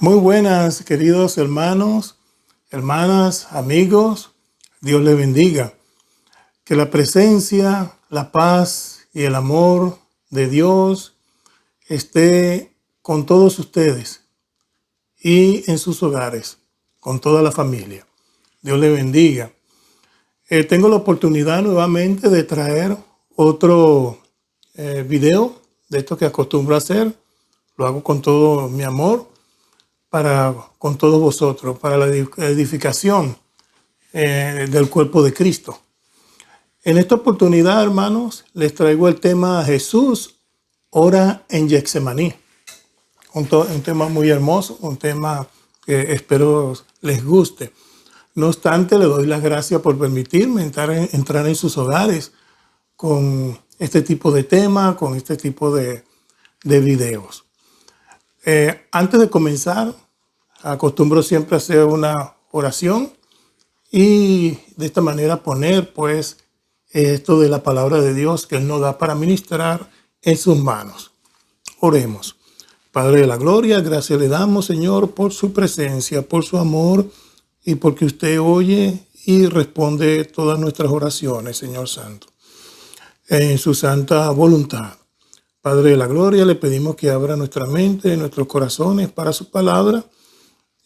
Muy buenas, queridos hermanos, hermanas, amigos. Dios les bendiga. Que la presencia, la paz y el amor de Dios esté con todos ustedes y en sus hogares, con toda la familia. Dios les bendiga. Tengo la oportunidad nuevamente de traer otro video de esto que acostumbro a hacer. Lo hago con todo mi amor con todos vosotros, para la edificación del cuerpo de Cristo. En esta oportunidad, hermanos, les traigo el tema Jesús ora en Getsemaní. Un tema muy hermoso, un tema que espero les guste. No obstante, le doy las gracias por permitirme entrar en sus hogares con este tipo de tema, con este tipo de videos. Antes de comenzar, acostumbro siempre a hacer una oración y de esta manera poner pues esto de la palabra de Dios que Él nos da para ministrar en sus manos. Oremos. Padre de la gloria, gracias le damos, Señor, por su presencia, por su amor y porque usted oye y responde todas nuestras oraciones, Señor Santo, en su santa voluntad. Padre de la gloria, le pedimos que abra nuestra mente, nuestros corazones para su palabra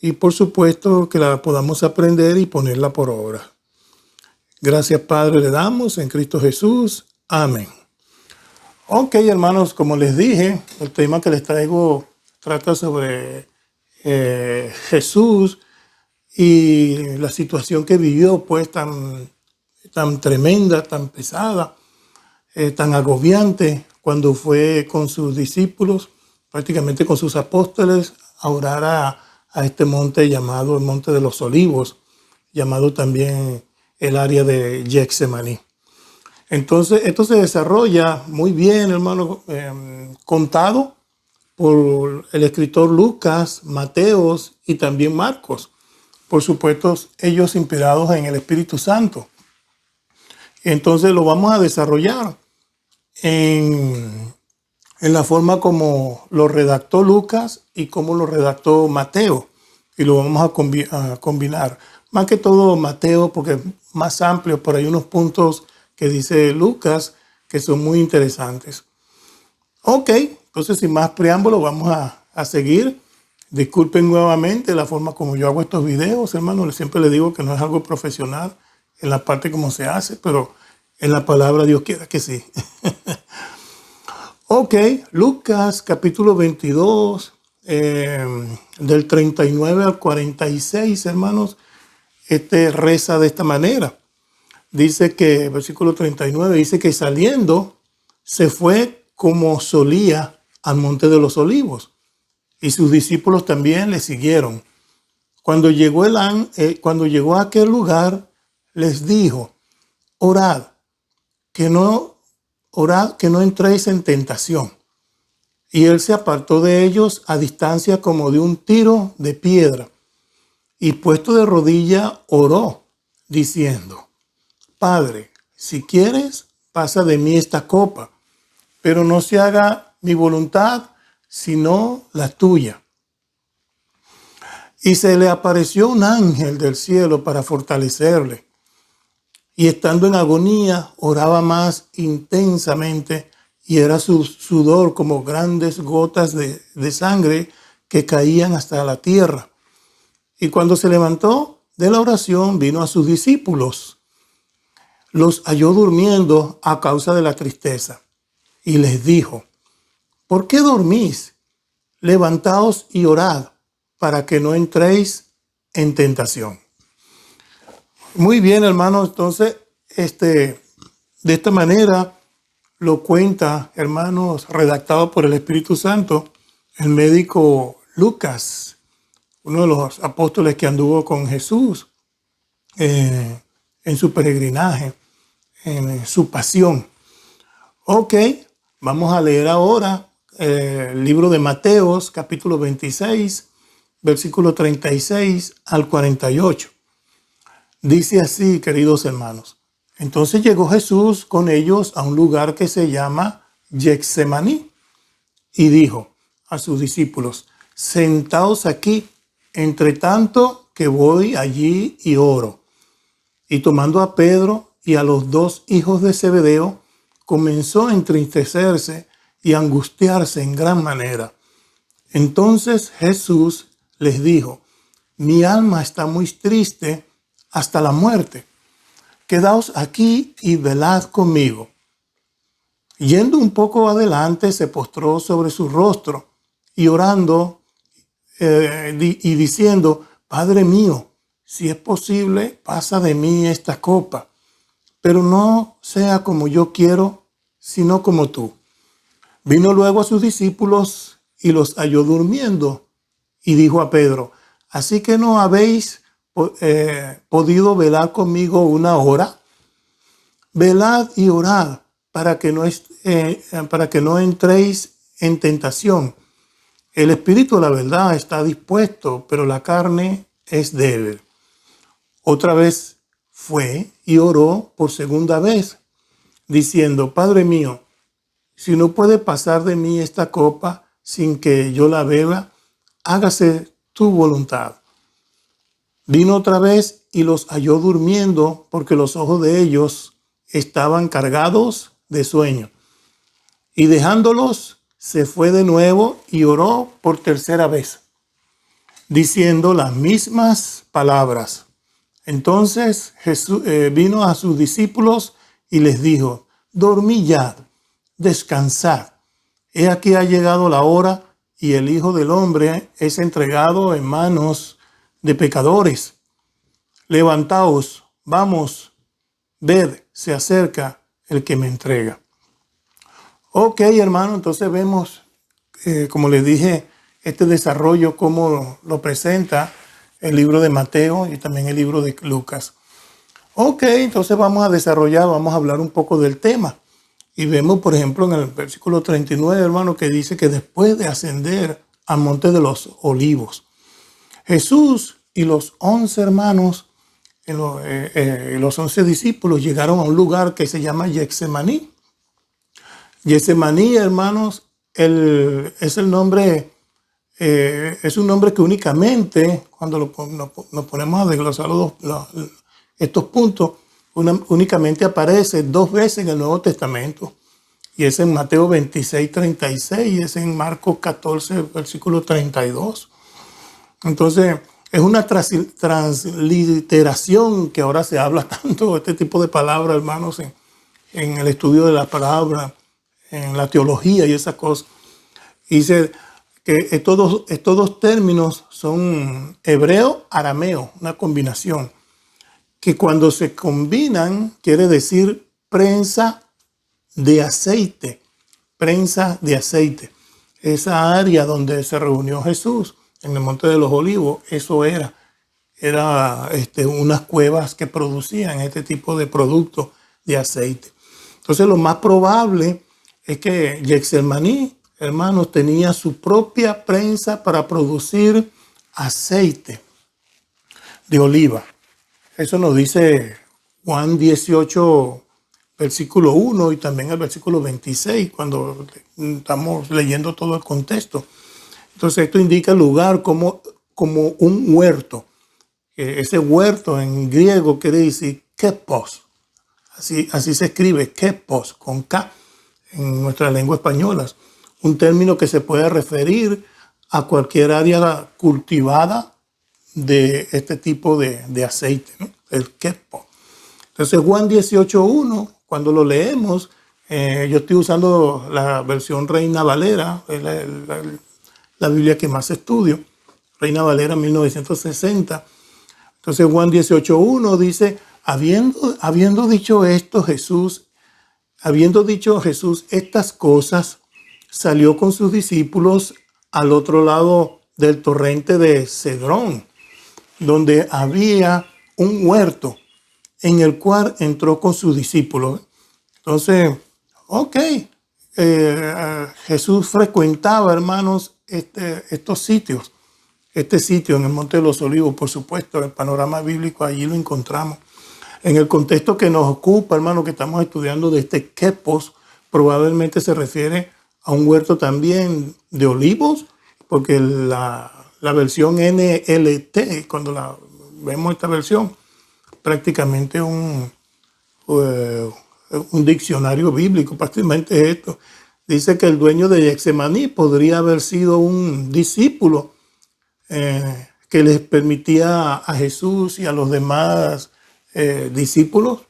y por supuesto que la podamos aprender y ponerla por obra. Gracias, Padre, le damos en Cristo Jesús. Amén. Ok, hermanos, como les dije, el tema que les traigo trata sobre Jesús y la situación que vivió, pues tan tremenda, tan pesada, tan agobiante, cuando fue con sus discípulos, prácticamente con sus apóstoles, a orar a este monte llamado el Monte de los Olivos, llamado también el área de Getsemaní. Entonces, esto se desarrolla muy bien, hermano, contado por el escritor Lucas, Mateos y también Marcos. Por supuesto, ellos inspirados en el Espíritu Santo. Entonces lo vamos a desarrollar en la forma como lo redactó Lucas y como lo redactó Mateo. Y lo vamos a combinar. Más que todo Mateo, porque es más amplio, pero hay unos puntos que dice Lucas que son muy interesantes. Ok, entonces sin más preámbulo vamos a seguir. Disculpen nuevamente la forma como yo hago estos videos, hermano. Siempre les digo que no es algo profesional en la parte como se hace, pero en la palabra Dios quiera que sí. Ok, Lucas capítulo 22, del 39 al 46, hermanos, reza de esta manera. Dice que, versículo 39, dice que saliendo se fue como solía al Monte de los Olivos y sus discípulos también le siguieron. Cuando llegó a aquel lugar, les dijo, orad que no entréis en tentación. Y él se apartó de ellos a distancia como de un tiro de piedra. Y puesto de rodilla, oró, diciendo, Padre, si quieres, pasa de mí esta copa, pero no se haga mi voluntad, sino la tuya. Y se le apareció un ángel del cielo para fortalecerle. Y estando en agonía, oraba más intensamente, y era su sudor como grandes gotas de sangre que caían hasta la tierra. Y cuando se levantó de la oración, vino a sus discípulos. Los halló durmiendo a causa de la tristeza. Y les dijo, ¿por qué dormís? Levantaos y orad, para que no entréis en tentación. Muy bien, hermanos. Entonces, de esta manera lo cuenta, hermanos, redactado por el Espíritu Santo, el médico Lucas, uno de los apóstoles que anduvo con Jesús en su peregrinaje, en su pasión. Ok, vamos a leer ahora el libro de Mateos, capítulo 26, versículo 36 al 48. Dice así, queridos hermanos. Entonces llegó Jesús con ellos a un lugar que se llama Getsemaní y dijo a sus discípulos, sentaos aquí, entre tanto que voy allí y oro. Y tomando a Pedro y a los dos hijos de Zebedeo, comenzó a entristecerse y a angustiarse en gran manera. Entonces Jesús les dijo: mi alma está muy triste hasta la muerte. Quedaos aquí y velad conmigo. Yendo un poco adelante, se postró sobre su rostro y orando y diciendo: Padre mío, si es posible, pasa de mí esta copa, pero no sea como yo quiero, sino como tú. Vino luego a sus discípulos y los halló durmiendo, y dijo a Pedro: ¿así que no habéis podido velar conmigo una hora? Velad y orad para que no entréis en tentación. El espíritu, la verdad, está dispuesto, pero la carne es débil. Otra vez fue y oró por segunda vez, diciendo: Padre mío, si no puede pasar de mí esta copa sin que yo la beba, hágase tu voluntad. Vino otra vez y los halló durmiendo, porque los ojos de ellos estaban cargados de sueño. Y dejándolos, se fue de nuevo y oró por tercera vez, diciendo las mismas palabras. Entonces Jesús vino a sus discípulos y les dijo: dormid ya, descansad. He aquí ha llegado la hora y el Hijo del Hombre es entregado en manos de pecadores. Levantaos, vamos, ved, se acerca el que me entrega. Ok, hermano, entonces vemos, como les dije, este desarrollo, cómo lo presenta el libro de Mateo y también el libro de Lucas. Ok, entonces vamos a hablar un poco del tema. Y vemos, por ejemplo, en el versículo 39, hermano, que dice que después de ascender al monte de los olivos, Jesús y los 11 hermanos, los 11 discípulos llegaron a un lugar que se llama Getsemaní. Getsemaní, hermanos, es un nombre que únicamente, cuando nos ponemos a desglosar estos puntos, únicamente aparece 2 veces en el Nuevo Testamento. Y es en Mateo 26, 36 y es en Marcos 14, versículo 32. Entonces, es una transliteración que ahora se habla tanto, este tipo de palabras, hermanos, en el estudio de la palabra, en la teología y esas cosas. Dice que estos dos términos son hebreo-arameo, una combinación, que cuando se combinan quiere decir prensa de aceite, Esa área donde se reunió Jesús, en el Monte de los Olivos, eso era unas cuevas que producían este tipo de productos de aceite. Entonces lo más probable es que Getsemaní, hermanos, tenía su propia prensa para producir aceite de oliva. Eso nos dice Juan 18, versículo 1 y también el versículo 26, cuando estamos leyendo todo el contexto. Entonces esto indica el lugar como un huerto. Ese huerto en griego quiere decir kepos. Así se escribe, kepos, con K, en nuestra lengua española. Un término que se puede referir a cualquier área cultivada de este tipo de aceite, ¿no? El kepo. Entonces Juan 18:1, cuando lo leemos, yo estoy usando la versión Reina Valera, la Biblia que más estudio, Reina Valera 1960. Entonces Juan 18:1 dice: habiendo dicho Jesús estas cosas, salió con sus discípulos al otro lado del torrente de Cedrón, donde había un huerto en el cual entró con sus discípulos. Entonces, Jesús frecuentaba, hermanos, estos sitios. Este sitio en el Monte de los Olivos, por supuesto, en el panorama bíblico, allí lo encontramos. En el contexto que nos ocupa, hermano, que estamos estudiando de este Kepos, probablemente se refiere a un huerto también de olivos, porque la versión NLT, cuando vemos esta versión, prácticamente un diccionario bíblico, prácticamente esto. Dice que el dueño de Getsemaní podría haber sido un discípulo que les permitía a Jesús y a los demás discípulos,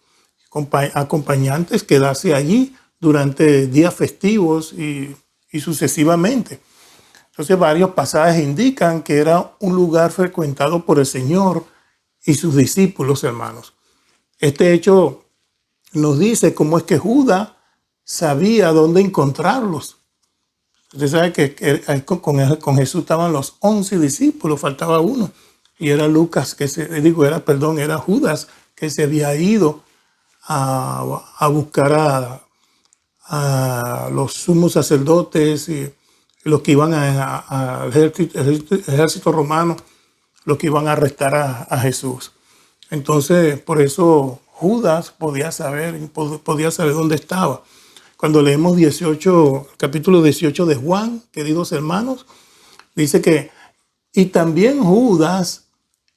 acompañantes, quedarse allí durante días festivos y sucesivamente. Entonces varios pasajes indican que era un lugar frecuentado por el Señor y sus discípulos, hermanos. Este hecho nos dice cómo es que Judas sabía dónde encontrarlos. Usted sabe que con Jesús estaban los 11 discípulos, faltaba uno. Y era era Judas que se había ido a buscar a los sumos sacerdotes y los que iban al ejército romano, los que iban a arrestar a Jesús. Entonces, por eso Judas podía saber dónde estaba. Cuando leemos capítulo 18 de Juan, queridos hermanos, dice que, y también Judas,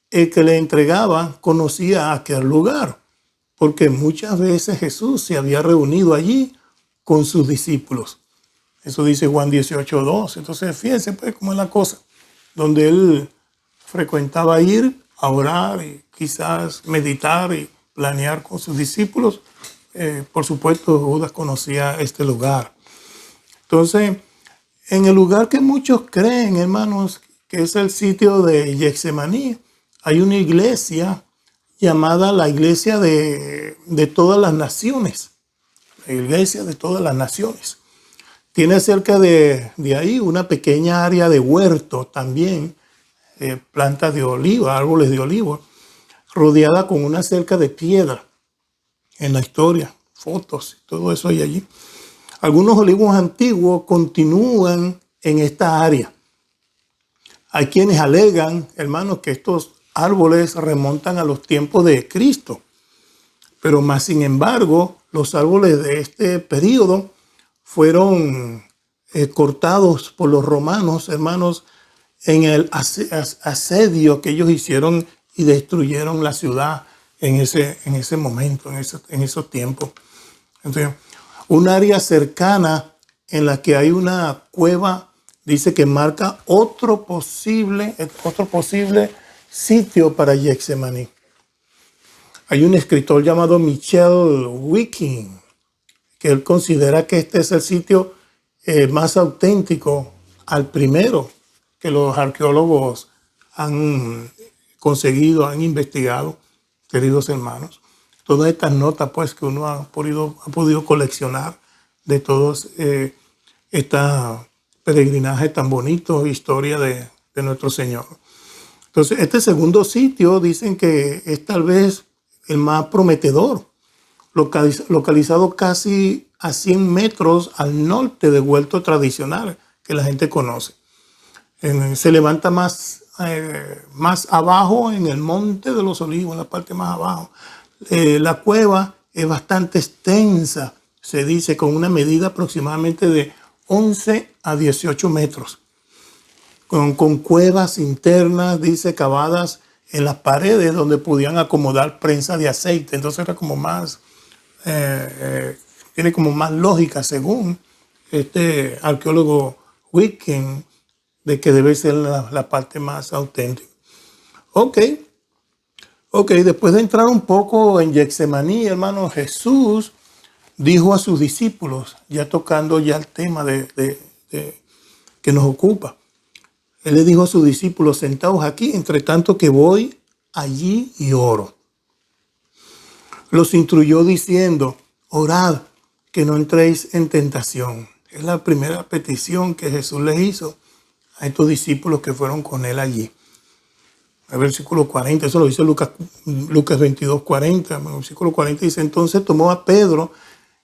el que le entregaba, conocía aquel lugar, porque muchas veces Jesús se había reunido allí con sus discípulos. Eso dice Juan 18:2. Entonces, fíjense pues cómo es la cosa, donde él frecuentaba ir a orar y quizás meditar y planear con sus discípulos. Por supuesto, Judas conocía este lugar. Entonces, en el lugar que muchos creen, hermanos, que es el sitio de Getsemaní, hay una iglesia llamada la Iglesia de todas las naciones. La Iglesia de todas las naciones. Tiene cerca de ahí una pequeña área de huerto también, plantas de oliva, árboles de oliva, rodeada con una cerca de piedra. En la historia, fotos, todo eso hay allí. Algunos olivos antiguos continúan en esta área. Hay quienes alegan, hermanos, que estos árboles remontan a los tiempos de Cristo. Pero más sin embargo, los árboles de este periodo fueron cortados por los romanos, hermanos, en el asedio que ellos hicieron y destruyeron la ciudad en ese momento, en esos tiempos. Entonces, un área cercana en la que hay una cueva, dice que marca otro posible sitio para Getsemaní. Hay un escritor llamado Michel Wicking, que él considera que este es el sitio más auténtico al primero que los arqueólogos han conseguido, han investigado, queridos hermanos. Todas estas notas pues que uno ha podido coleccionar de todos esta peregrinaje tan bonito, historia de nuestro Señor. Entonces, este segundo sitio dicen que es tal vez el más prometedor, localizado casi a 100 metros al norte del huerto tradicional que la gente conoce. Se levanta más abajo en el Monte de los Olivos, en la parte más abajo. La cueva es bastante extensa, se dice, con una medida aproximadamente de 11 a 18 metros. Con cuevas internas, dice, cavadas en las paredes donde podían acomodar prensa de aceite. Entonces era como más, tiene como más lógica según este arqueólogo Wicking, de que debe ser la parte más auténtica. Ok, después de entrar un poco en Getsemaní, hermano, Jesús dijo a sus discípulos, ya tocando ya el tema que nos ocupa. Él le dijo a sus discípulos, sentaos aquí, entre tanto que voy allí y oro. Los instruyó diciendo, orad, que no entréis en tentación. Es la primera petición que Jesús les hizo a estos discípulos que fueron con él allí. El versículo 40, eso lo dice Lucas 22:40. El versículo 40 dice, entonces tomó a Pedro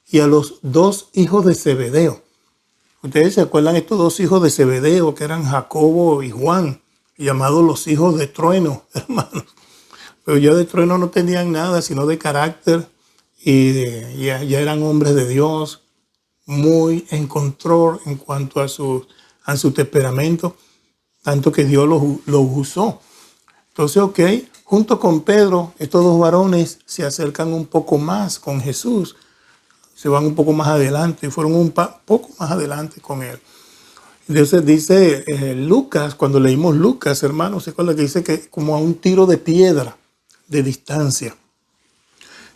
y a los 2 hijos de Zebedeo. Ustedes se acuerdan estos 2 hijos de Zebedeo, que eran Jacobo y Juan, llamados los hijos de trueno, hermanos. Pero ya de trueno no tenían nada, sino de carácter, y ya eran hombres de Dios, muy en control en cuanto a su temperamento. tanto que Dios lo usó. Entonces, ok, junto con Pedro, estos dos varones se acercan un poco más con Jesús, se van un poco más adelante, fueron un poco más adelante con él. Entonces dice Lucas, cuando leímos Lucas, hermanos, es cuando dice que como a un tiro de piedra de distancia.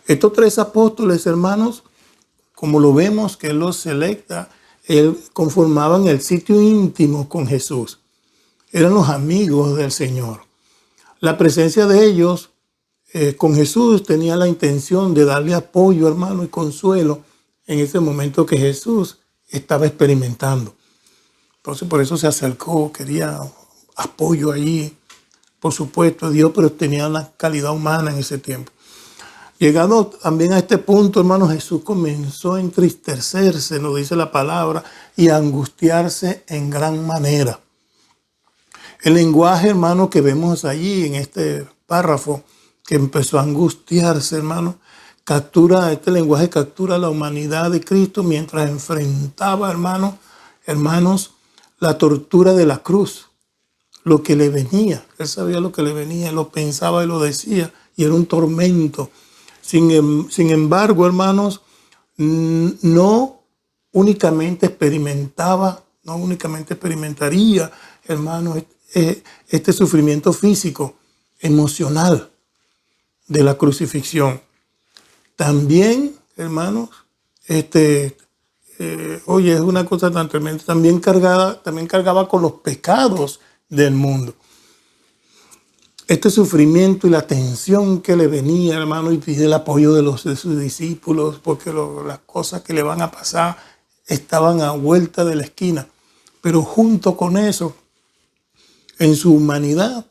Estos tres apóstoles, hermanos, como lo vemos que él los selecta, conformaban el sitio íntimo con Jesús. Eran los amigos del Señor. La presencia de ellos con Jesús tenía la intención de darle apoyo, hermano, y consuelo en ese momento que Jesús estaba experimentando. Entonces por eso se acercó, quería apoyo allí, por supuesto, Dios, pero tenía una calidad humana en ese tiempo. Llegado también a este punto, hermano, Jesús comenzó a entristecerse, nos dice la palabra, y a angustiarse en gran manera. El lenguaje, hermano, que vemos allí en este párrafo, que empezó a angustiarse, hermano, este lenguaje captura la humanidad de Cristo mientras enfrentaba, hermanos, la tortura de la cruz, lo que le venía. Él sabía lo que le venía, lo pensaba y lo decía, y era un tormento. Sin embargo, hermanos, no únicamente experimentaría, hermanos, este sufrimiento físico, emocional de la crucifixión. También, hermanos, oye, es una cosa tan tremenda, también cargaba con los pecados del mundo. Este sufrimiento y la tensión que le venía, hermano, y pide el apoyo de sus discípulos, porque las cosas que le van a pasar estaban a vuelta de la esquina. Pero junto con eso, en su humanidad,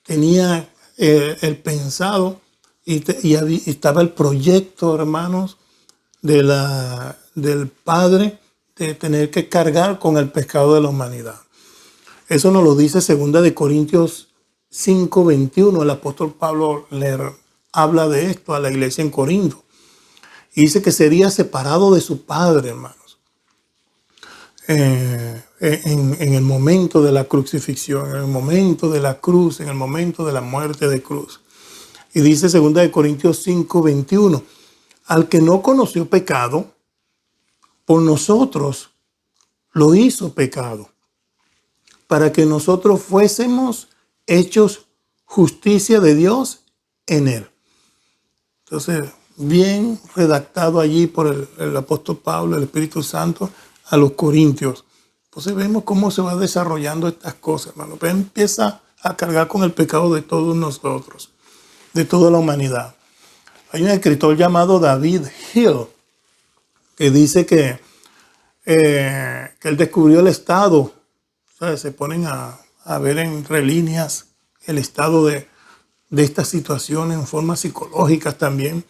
tenía el pensado y estaba el proyecto, hermanos, del Padre de tener que cargar con el pecado de la humanidad. Eso nos lo dice 2 Corintios 5:21. El apóstol Pablo le habla de esto a la iglesia en Corinto. Y dice que sería separado de su Padre, hermanos, en el momento de la crucifixión, en el momento de la cruz, en el momento de la muerte de cruz. Y dice 2 Corintios 5:21, al que no conoció pecado, por nosotros lo hizo pecado, para que nosotros fuésemos hechos justicia de Dios en él. Entonces, bien redactado allí por el apóstol Pablo, el Espíritu Santo, a los corintios. Entonces vemos cómo se va desarrollando estas cosas, hermano. Pero empieza a cargar con el pecado de todos nosotros, de toda la humanidad. Hay un escritor llamado David Hill que dice que él descubrió el estado. O sea, se ponen a ver entre líneas el estado de esta situación en formas psicológicas también.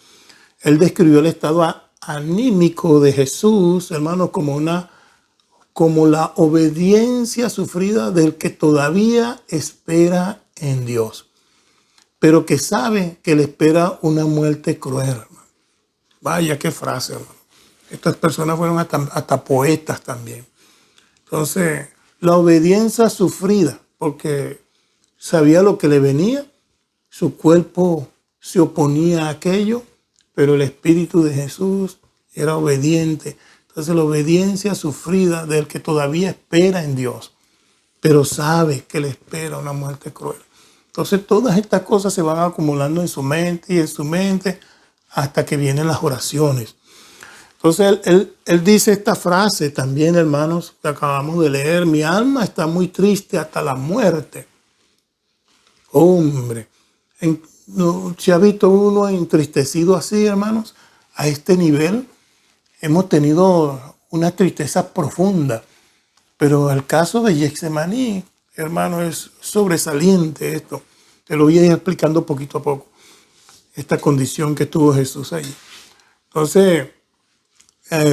Él describió el estado anímico de Jesús, hermanos, como la obediencia sufrida del que todavía espera en Dios, pero que sabe que le espera una muerte cruel, hermano. Vaya, qué frase, hermano. Estas personas fueron hasta poetas también. Entonces, la obediencia sufrida, porque sabía lo que le venía, su cuerpo se oponía a aquello, pero el Espíritu de Jesús era obediente. Entonces, la obediencia sufrida del que todavía espera en Dios, pero sabe que le espera una muerte cruel. Entonces, todas estas cosas se van acumulando en su mente y en su mente hasta que vienen las oraciones. Entonces, él dice esta frase también, hermanos, que acabamos de leer: mi alma está muy triste hasta la muerte. Hombre, ¿se ha visto uno entristecido así, hermanos? A este nivel hemos tenido una tristeza profunda. Pero el caso de Getsemaní, hermano, es sobresaliente esto. Te lo voy a ir explicando poquito a poco, esta condición que tuvo Jesús ahí. Entonces,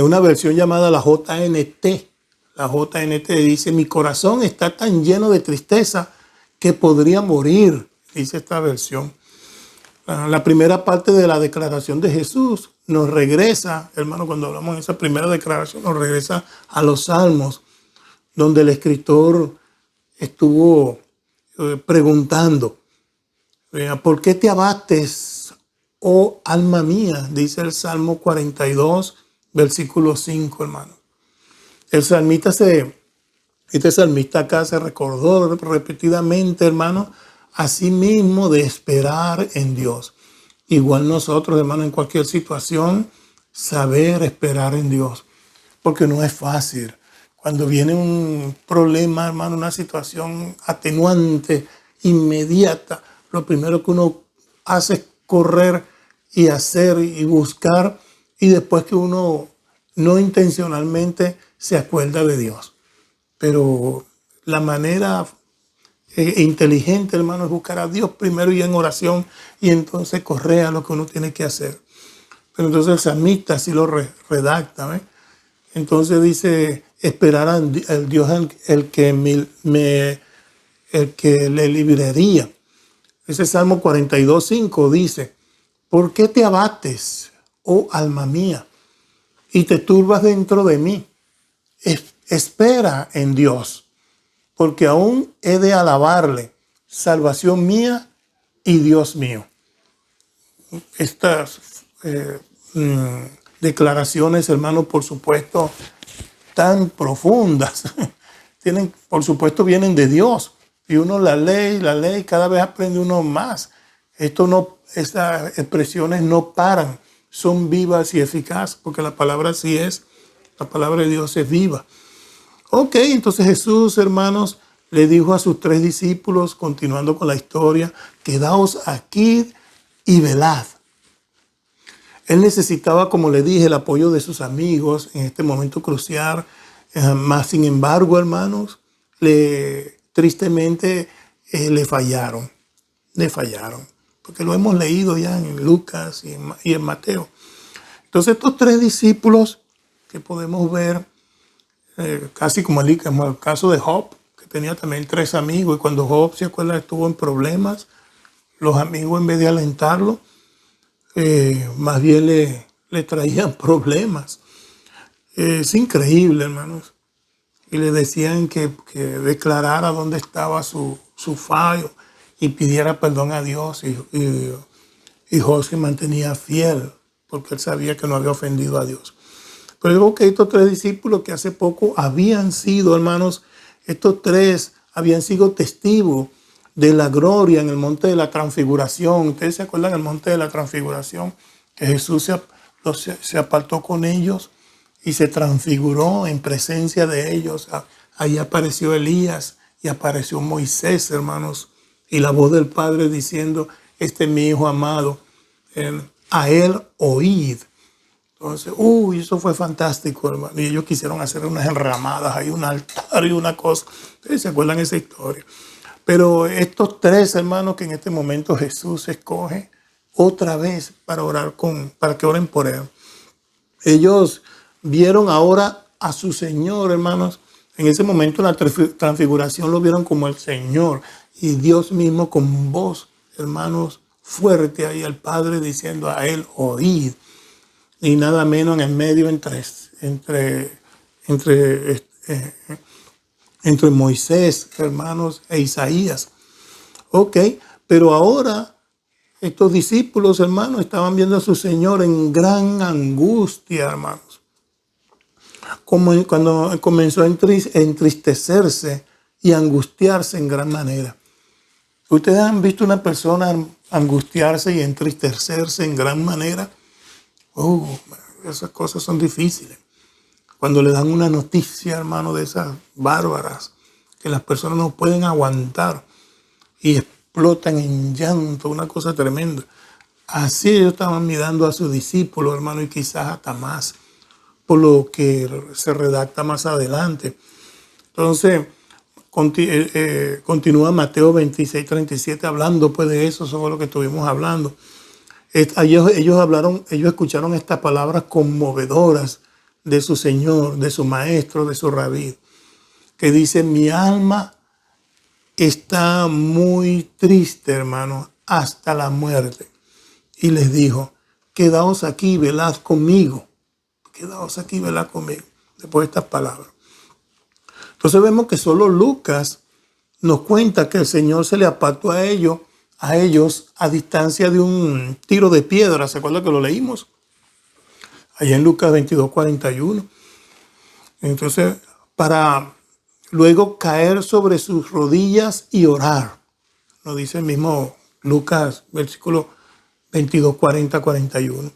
una versión llamada la JNT. La JNT dice: mi corazón está tan lleno de tristeza que podría morir, dice esta versión. La primera parte de la declaración de Jesús nos regresa, hermano, cuando hablamos de esa primera declaración, nos regresa a los Salmos, donde el escritor estuvo preguntando, ¿por qué te abates, oh alma mía? Dice el Salmo 42, versículo 5, hermano. Este salmista acá se recordó repetidamente, hermano, a sí mismo de esperar en Dios. Igual nosotros, hermano, en cualquier situación, saber esperar en Dios, porque no es fácil. Cuando viene un problema, hermano, una situación atenuante, inmediata, lo primero que uno hace es correr y hacer y buscar, y después que uno no intencionalmente se acuerda de Dios. Pero la manera inteligente, hermano, es buscar a Dios primero y en oración, y entonces correr a lo que uno tiene que hacer. Pero entonces el salmista así lo redacta, ¿eh? Entonces dice, esperar al Dios el que le libraría. Ese Salmo 42:5 dice, ¿por qué te abates, oh alma mía, y te turbas dentro de mí? Espera en Dios, porque aún he de alabarle, salvación mía y Dios mío. Estas declaraciones, hermano, por supuesto, tan profundas, por supuesto, vienen de Dios. Y uno la lee, cada vez aprende uno más. Estas expresiones no paran, son vivas y eficaces, porque la palabra sí es, la palabra de Dios es viva. Ok, entonces Jesús, hermanos, le dijo a sus 3 discípulos, continuando con la historia, quedaos aquí y velad. Él necesitaba, como le dije, el apoyo de sus amigos en este momento crucial. Más sin embargo, hermanos, tristemente le fallaron. Le fallaron. Porque lo hemos leído ya en Lucas y en Mateo. Entonces estos 3 discípulos que podemos ver, casi como el caso de Job, que tenía también 3 amigos, y cuando Job, se acuerda, estuvo en problemas, los amigos, en vez de alentarlo, más bien le traían problemas. Es increíble, hermanos. Y le decían que declarara dónde estaba su fallo y pidiera perdón a Dios. Y Job se mantenía fiel porque él sabía que no había ofendido a Dios. Pero digo que estos 3 discípulos que hace poco habían sido, hermanos, estos 3 habían sido testigos de la gloria en el monte de la transfiguración. Ustedes se acuerdan del monte de la transfiguración, que Jesús se apartó con ellos y se transfiguró en presencia de ellos. Ahí apareció Elías y apareció Moisés, hermanos, y la voz del Padre diciendo, este es mi Hijo amado, a él oíd. Entonces, eso fue fantástico, hermano. Y ellos quisieron hacer unas enramadas, hay un altar y una cosa. ¿Ustedes se acuerdan esa historia? Pero estos 3 hermanos que en este momento Jesús escoge otra vez para que oren por él. Ellos vieron ahora a su Señor, hermanos. En ese momento en la transfiguración lo vieron como el Señor. Y Dios mismo con voz, hermanos, fuerte ahí al Padre diciendo a él, oíd. Y nada menos en el medio entre Moisés, hermanos, e Isaías. Ok, pero ahora estos discípulos, hermanos, estaban viendo a su Señor en gran angustia, hermanos. Como cuando comenzó a entristecerse y angustiarse en gran manera. ¿Ustedes han visto una persona angustiarse y entristecerse en gran manera? Esas cosas son difíciles. Cuando le dan una noticia, hermano, de esas bárbaras, que las personas no pueden aguantar y explotan en llanto, una cosa tremenda. Así ellos estaban mirando a sus discípulos, hermano, y quizás hasta más, por lo que se redacta más adelante. Entonces, continúa Mateo 26:37 hablando pues de eso, sobre lo que estuvimos hablando. Ellos escucharon estas palabras conmovedoras de su Señor, de su Maestro, de su Rabí, que dice, mi alma está muy triste, hermano, hasta la muerte. Y les dijo, quedaos aquí, velad conmigo. Quedaos aquí, velad conmigo. Después de estas palabras. Entonces vemos que solo Lucas nos cuenta que el Señor se le apartó a ellos a distancia de un tiro de piedra. ¿Se acuerda que lo leímos? Allá en Lucas 22:41. Entonces, para luego caer sobre sus rodillas y orar. Lo dice el mismo Lucas, versículo 22:40-41.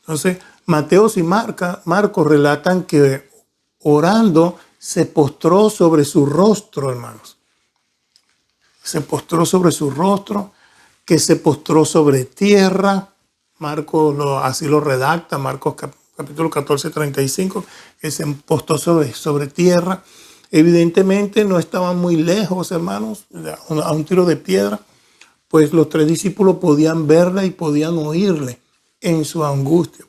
Entonces, Mateos y Marcos relatan que orando se postró sobre su rostro, hermanos. Se postró sobre su rostro, que se postró sobre tierra. Marcos así lo redacta, Marcos capítulo 14:35, que se postró sobre tierra. Evidentemente no estaban muy lejos, hermanos, a un tiro de piedra, pues los 3 discípulos podían verle y podían oírle en su angustia.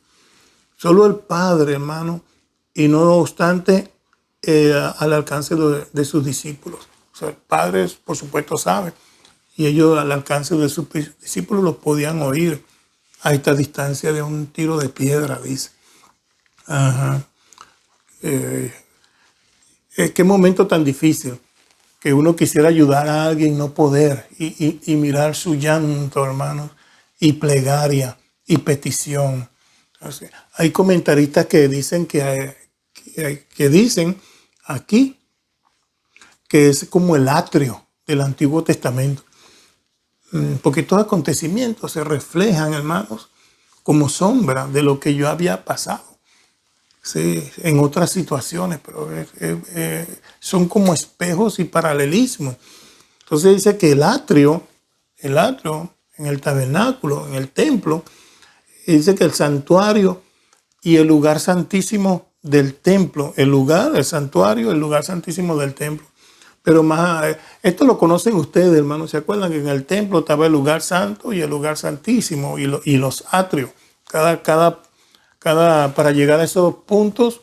Solo el Padre, hermano, y no obstante al alcance de sus discípulos. O sea, el Padre, por supuesto, sabe, y ellos al alcance de sus discípulos los podían oír a esta distancia de un tiro de piedra, dice. Ajá. Qué momento tan difícil, que uno quisiera ayudar a alguien, no poder, y mirar su llanto, hermanos, y plegaria, y petición. Entonces, hay comentaristas que dicen que dicen aquí que es como el atrio del Antiguo Testamento, porque estos acontecimientos se reflejan, hermanos, como sombra de lo que yo había pasado. Sí, en otras situaciones, pero son como espejos y paralelismos. Entonces dice que el atrio en el tabernáculo, en el templo, dice que el santuario y el lugar santísimo del templo, el santuario, el lugar santísimo del templo. Pero más, esto lo conocen ustedes, hermanos. ¿Se acuerdan que en el templo estaba el lugar santo y el lugar santísimo y los atrios? Para llegar a esos puntos,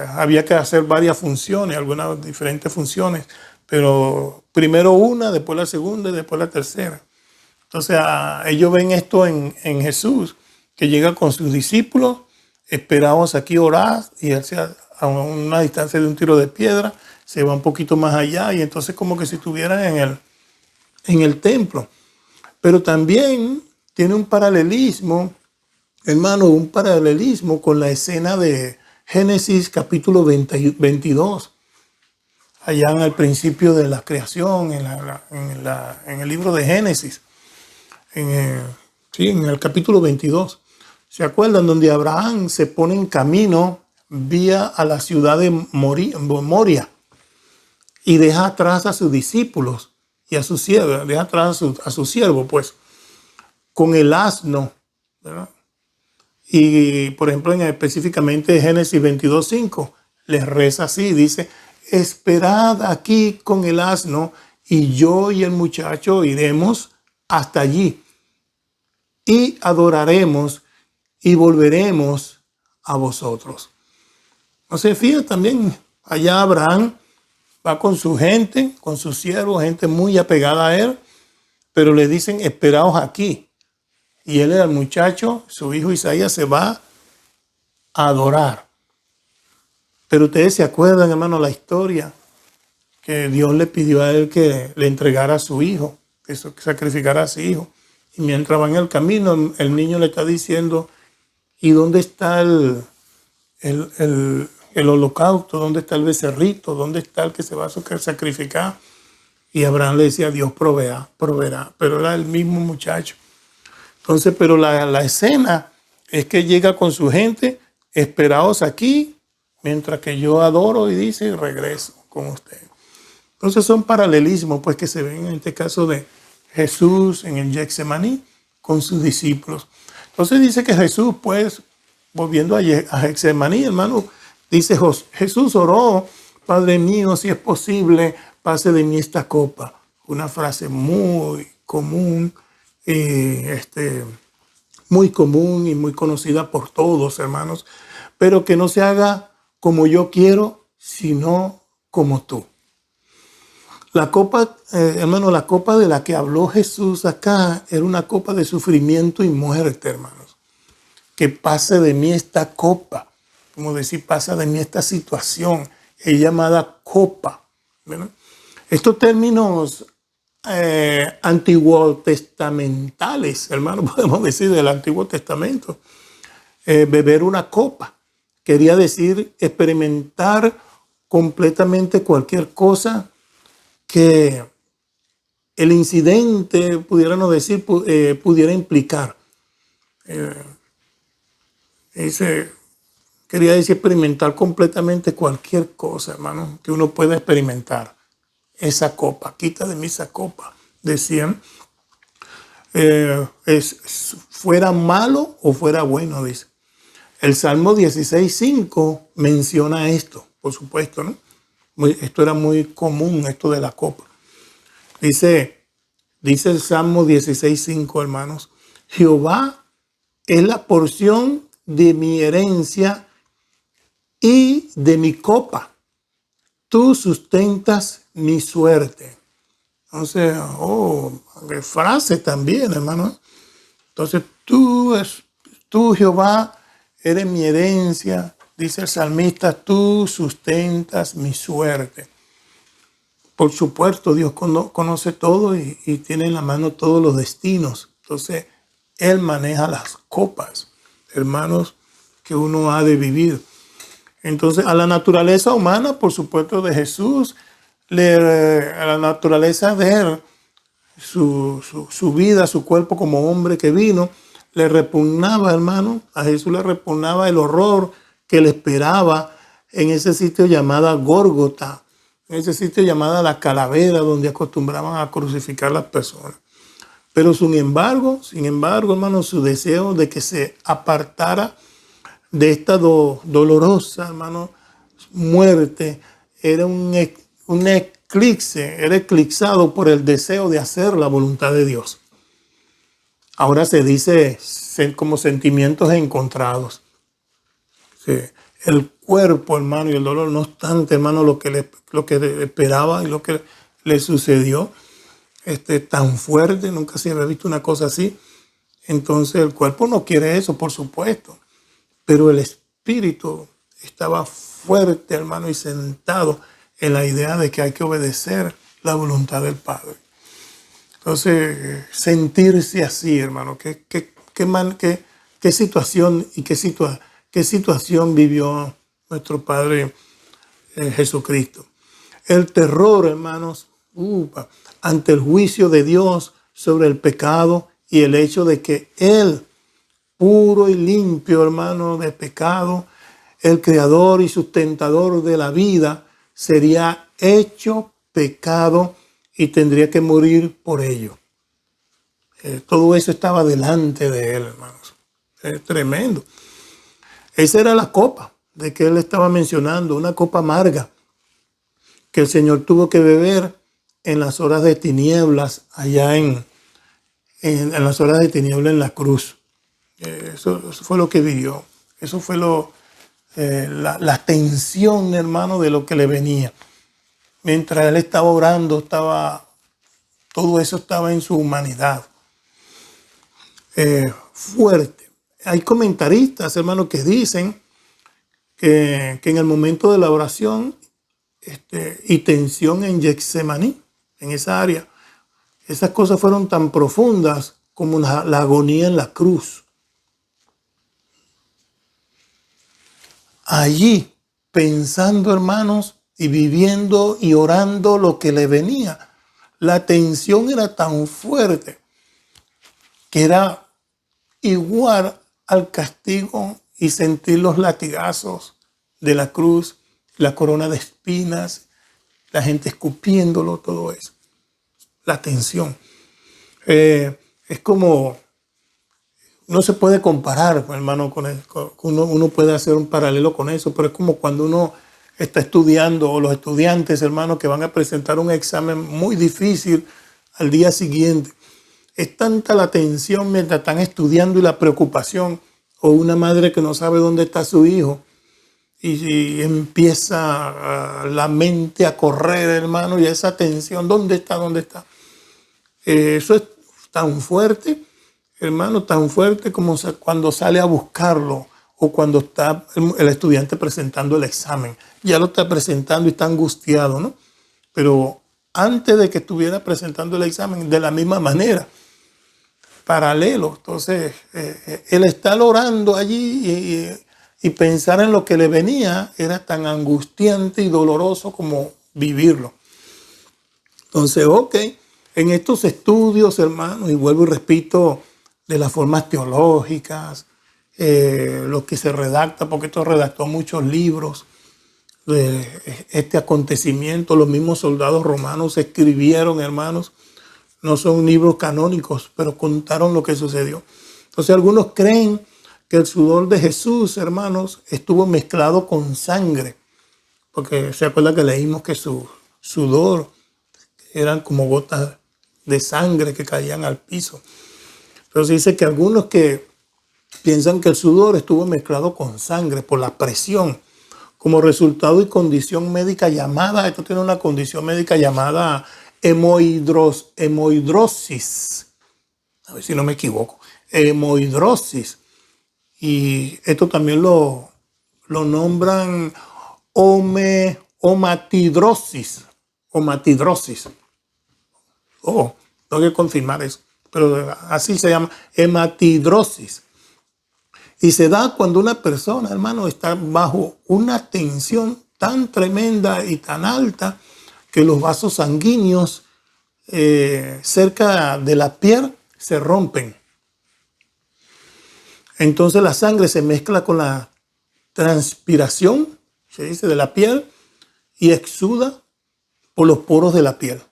había que hacer varias funciones, algunas diferentes funciones, pero primero una, después la segunda y después la tercera. Entonces, ellos ven esto en Jesús, que llega con sus discípulos, esperamos aquí orar, y él a una distancia de un tiro de piedra, se va un poquito más allá, y entonces como que si estuvieran en el templo. Pero también tiene un paralelismo, hermano, un paralelismo con la escena de Génesis capítulo 22, allá en el principio de la creación, en el libro de Génesis, en el capítulo 22. ¿Se acuerdan? Donde Abraham se pone en camino vía a la ciudad de Moria y deja atrás a sus discípulos y a su siervo, deja atrás a su siervo, pues, con el asno, ¿verdad? Y, por ejemplo, específicamente Génesis 22:5, les reza así, dice, esperad aquí con el asno y yo y el muchacho iremos hasta allí y adoraremos y volveremos a vosotros. No se fía también, allá Abraham va con su gente, con sus siervos, gente muy apegada a él, pero le dicen, esperaos aquí. Y él, el muchacho, su hijo Isaías, se va a adorar. Pero ustedes se acuerdan, hermano, la historia que Dios le pidió a él que le entregara a su hijo, que sacrificara a su hijo. Y mientras va en el camino, el niño le está diciendo, ¿y dónde está el holocausto? ¿Dónde está el becerrito? ¿Dónde está el que se va a sacrificar? Y Abraham le decía, Dios proveerá. Pero era el mismo muchacho. Entonces, pero la escena es que llega con su gente, esperaos aquí, mientras que yo adoro y dice, y regreso con ustedes. Entonces son paralelismos pues que se ven en este caso de Jesús en el Getsemaní con sus discípulos. Entonces dice que Jesús, pues, volviendo a Getsemaní, hermano, dice Jesús oró, Padre mío, si es posible, pase de mí esta copa. Una frase muy común, muy común y muy conocida por todos, hermanos, pero que no se haga como yo quiero, sino como tú. La copa, hermano, la copa de la que habló Jesús acá era una copa de sufrimiento y muerte, hermanos. Que pase de mí esta copa, como decir, pasa de mí esta situación, es llamada copa, ¿verdad? Estos términos antiguo testamentales, hermano, podemos decir del Antiguo Testamento, beber una copa, quería decir experimentar completamente cualquier cosa que el incidente, pudiéramos decir, pudiera implicar. Quería decir experimentar completamente cualquier cosa, hermano, que uno pueda experimentar. Esa copa, quita de mí esa copa, decían. Fuera malo o fuera bueno, dice. El Salmo 16:5 menciona esto, por supuesto, ¿no? Esto era muy común, esto de la copa. Dice el Salmo 16:5, hermanos, Jehová es la porción de mi herencia y de mi copa. Tú sustentas mi suerte. Entonces, qué frase también, hermano. Entonces, tú, Jehová, eres mi herencia. Dice el salmista, tú sustentas mi suerte. Por supuesto, Dios conoce todo y tiene en la mano todos los destinos. Entonces, Él maneja las copas, hermanos, que uno ha de vivir. Entonces, a la naturaleza humana, por supuesto, de Jesús, a la naturaleza de Él, su vida, su cuerpo como hombre que vino, le repugnaba, hermano, a Jesús le repugnaba el horror que le esperaba en ese sitio llamada Górgota, en ese sitio llamada la calavera, donde acostumbraban a crucificar a las personas. Pero sin embargo, hermano, su deseo de que se apartara de esta dolorosa, hermano, muerte, era un eclipse, era eclipsado por el deseo de hacer la voluntad de Dios. Ahora se dice como sentimientos encontrados. Sí. El cuerpo, hermano, y el dolor, no obstante, hermano, lo que le esperaba y lo que le sucedió, tan fuerte, nunca se había visto una cosa así. Entonces el cuerpo no quiere eso, por supuesto, pero el espíritu estaba fuerte, hermano, y sentado en la idea de que hay que obedecer la voluntad del Padre. Entonces, sentirse así, hermano, qué situación y qué situación vivió nuestro Padre Jesucristo. El terror, hermanos, ante el juicio de Dios sobre el pecado y el hecho de que Él, puro y limpio, hermano, de pecado, el creador y sustentador de la vida, sería hecho pecado y tendría que morir por ello. Todo eso estaba delante de Él, hermanos. Es tremendo. Esa era la copa de que Él estaba mencionando, una copa amarga que el Señor tuvo que beber en las horas de tinieblas, allá en las horas de tinieblas en la cruz. Eso fue lo que vivió. Eso fue la tensión, hermano, de lo que le venía. Mientras Él estaba orando, todo eso estaba en su humanidad. Fuerte. Hay comentaristas, hermano, que dicen que en el momento de la oración y tensión en Getsemaní, en esa área, esas cosas fueron tan profundas como la agonía en la cruz. Allí, pensando, hermanos, y viviendo y orando lo que le venía, la tensión era tan fuerte que era igual al castigo y sentir los latigazos de la cruz, la corona de espinas, la gente escupiéndolo, todo eso. La tensión. Es como, no se puede comparar, hermano, con eso. Uno puede hacer un paralelo con eso, pero es como cuando uno está estudiando, o los estudiantes, hermano, que van a presentar un examen muy difícil al día siguiente. Es tanta la tensión mientras están estudiando y la preocupación, o una madre que no sabe dónde está su hijo y empieza la mente a correr, hermano, y esa tensión, ¿dónde está? ¿Dónde está? Eso es tan fuerte, hermano, tan fuerte como cuando sale a buscarlo o cuando está el estudiante presentando el examen. Ya lo está presentando y está angustiado, ¿no? Pero antes de que estuviera presentando el examen, de la misma manera, paralelo. Entonces, el estar orando allí y pensar en lo que le venía era tan angustiante y doloroso como vivirlo. Entonces, ok, en estos estudios, hermanos, y vuelvo y repito, de las formas teológicas, lo que se redacta, porque esto redactó muchos libros de este acontecimiento. Los mismos soldados romanos escribieron, hermanos, no son libros canónicos, pero contaron lo que sucedió. Entonces algunos creen que el sudor de Jesús, hermanos, estuvo mezclado con sangre, porque se acuerda que leímos que su sudor eran como gotas de sangre que caían al piso. Entonces dice que algunos que piensan que el sudor estuvo mezclado con sangre por la presión, como resultado y condición médica llamada, esto tiene una condición médica llamada hemohidrosis. A ver si no me equivoco. Hemohidrosis. Y esto también lo nombran omatidrosis. Omatidrosis. Oh, tengo que confirmar eso. Pero así se llama, hematidrosis. Y se da cuando una persona, hermano, está bajo una tensión tan tremenda y tan alta que los vasos sanguíneos cerca de la piel se rompen. Entonces la sangre se mezcla con la transpiración, se dice, de la piel y exuda por los poros de la piel.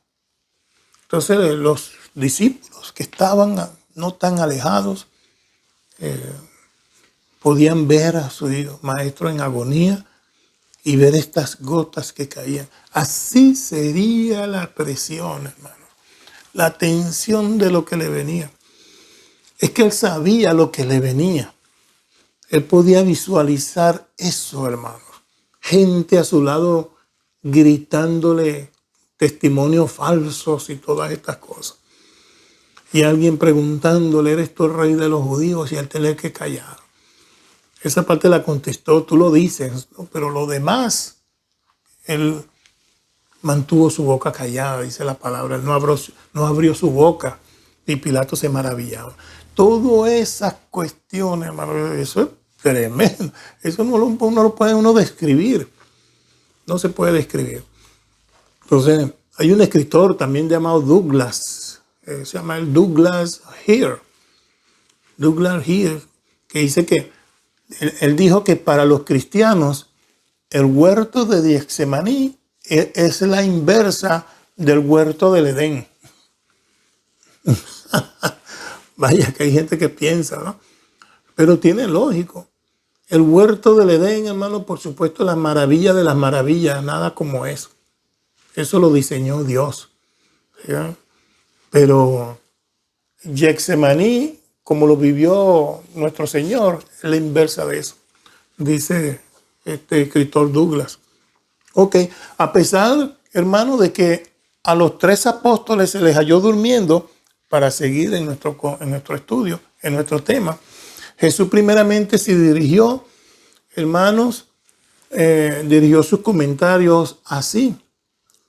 Entonces los discípulos que estaban no tan alejados podían ver a su maestro en agonía y ver estas gotas que caían. Así sería la presión, hermano. La tensión de lo que le venía. Es que él sabía lo que le venía. Él podía visualizar eso, hermano. Gente a su lado gritándole testimonios falsos y todas estas cosas. Y alguien preguntándole, ¿eres tú el rey de los judíos? Y él tener que callar. Esa parte la contestó, tú lo dices, ¿no? Pero lo demás, él mantuvo su boca callada, dice la palabra. Él no abrió su boca y Pilato se maravillaba. Todas esas cuestiones, hermano, eso es tremendo. Eso no lo puede uno describir. No se puede describir. Entonces, hay un escritor también llamado Douglas. Se llama el Douglas Hare. Douglas Hare, que dice que él dijo que para los cristianos el huerto de Getsemaní es la inversa del huerto del Edén. Vaya que hay gente que piensa, ¿no? Pero tiene lógico. El huerto del Edén, hermano, por supuesto, la maravilla de las maravillas, nada como eso. Eso lo diseñó Dios. ¿Sí? Pero Getsemaní, como lo vivió nuestro Señor, es la inversa de eso, dice este escritor Douglas. Ok, a pesar, hermano, de que a los 3 apóstoles se les halló durmiendo, para seguir en nuestro estudio, en nuestro tema, Jesús primeramente se dirigió, hermanos, dirigió sus comentarios así,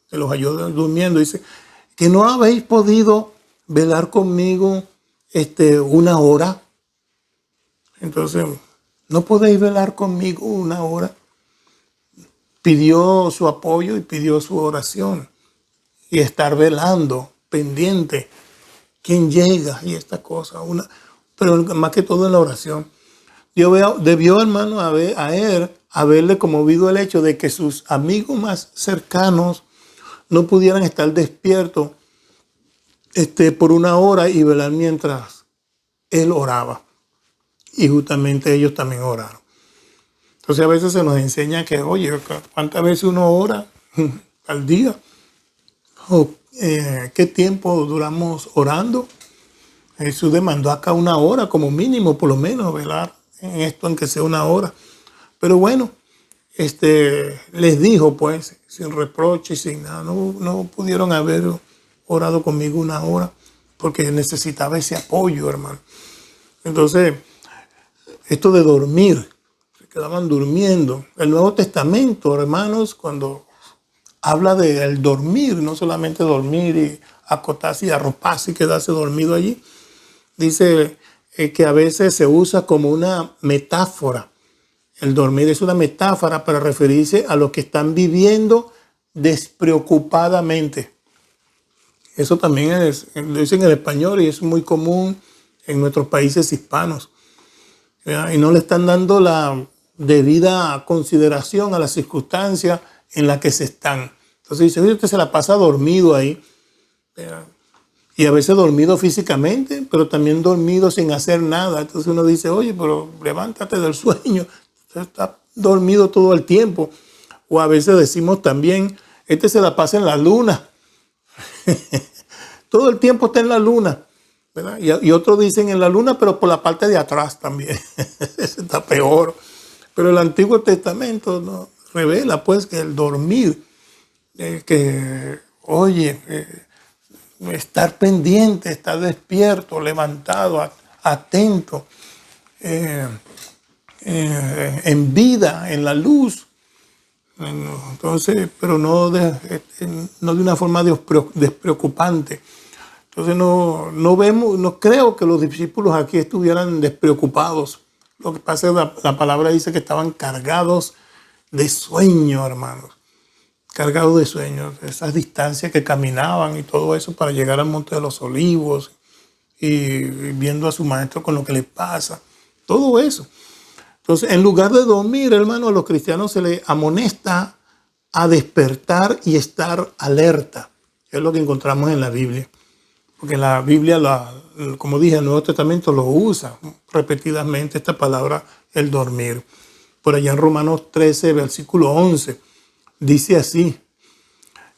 se los halló durmiendo, dice, que no habéis podido velar conmigo una hora. Entonces, no podéis velar conmigo una hora. Pidió su apoyo y pidió su oración. Y estar velando, pendiente, quién llega y esta cosa. Pero más que todo en la oración. Debió, hermano, haberle conmovido el hecho de que sus amigos más cercanos no pudieran estar despiertos por una hora y velar mientras él oraba. Y justamente ellos también oraron. Entonces a veces se nos enseña que, oye, ¿cuántas veces uno ora al día? ¿O qué tiempo duramos orando? Jesús demandó acá una hora como mínimo, por lo menos, velar en esto, aunque sea una hora. Pero bueno, les dijo pues, sin reproche y sin nada, no pudieron haber orado conmigo una hora porque necesitaba ese apoyo, hermano. Entonces, esto de dormir, se quedaban durmiendo. El Nuevo Testamento, hermanos, cuando habla del dormir, no solamente dormir y acotarse y arroparse y quedarse dormido allí. Dice que a veces se usa como una metáfora. El dormir es una metáfora para referirse a los que están viviendo despreocupadamente. Eso también lo dicen en español y es muy común en nuestros países hispanos. ¿Verdad? Y no le están dando la debida consideración a las circunstancias en las que se están. Entonces dice, oye, usted se la pasa dormido ahí. ¿Verdad? Y a veces dormido físicamente, pero también dormido sin hacer nada. Entonces uno dice, oye, pero levántate del sueño. Usted está dormido todo el tiempo. O a veces decimos también, este se la pasa en la luna. Todo el tiempo está en la luna. ¿Verdad? Y otros dicen en la luna, pero por la parte de atrás también. Eso está peor. Pero el Antiguo Testamento nos revela pues que el dormir, estar pendiente, estar despierto, levantado, atento, en vida, en la luz. Entonces, pero no de una forma despreocupante. Entonces no creo que los discípulos aquí estuvieran despreocupados. Lo que pasa es que la palabra dice que estaban cargados de sueño, hermanos. Cargados de sueño. Esas distancias que caminaban y todo eso para llegar al Monte de los Olivos y viendo a su maestro con lo que les pasa. Todo eso. Entonces, en lugar de dormir, hermano, a los cristianos se les amonesta a despertar y estar alerta. Es lo que encontramos en la Biblia. Porque la Biblia, como dije, el Nuevo Testamento lo usa repetidamente esta palabra, el dormir. Por allá en Romanos 13, versículo 11, dice así: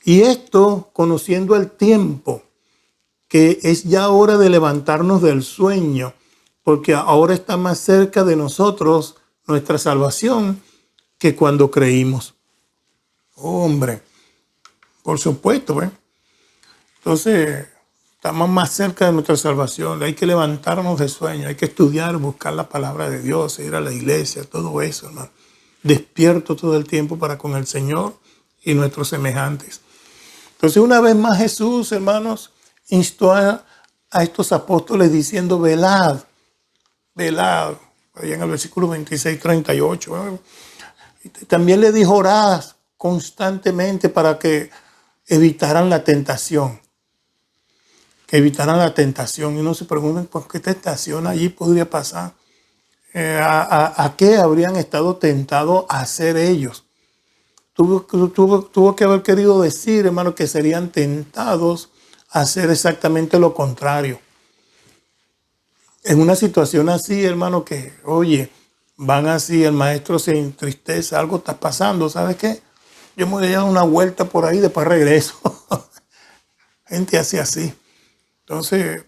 y esto conociendo el tiempo, que es ya hora de levantarnos del sueño, porque ahora está más cerca de nosotros nuestra salvación que cuando creímos. Hombre, por supuesto, ¿eh? Entonces, estamos más cerca de nuestra salvación. Hay que levantarnos del sueño, hay que estudiar, buscar la palabra de Dios, ir a la iglesia, todo eso, hermano. Despierto todo el tiempo para con el Señor y nuestros semejantes. Entonces, una vez más Jesús, hermanos, instó a estos apóstoles diciendo, velad, velad. Ahí en el versículo 26, 38. También le dijo, orad constantemente para que evitaran la tentación. Que evitaran la tentación. Y uno se pregunta, ¿por qué tentación allí podría pasar? ¿A qué habrían estado tentados a hacer ellos? Tuvo que haber querido decir, hermano, que serían tentados a hacer exactamente lo contrario. En una situación así, hermano, que, oye, van así, el maestro se entristece, algo está pasando, ¿sabes qué? Yo me voy a dar una vuelta por ahí, después regreso. Gente así. Entonces,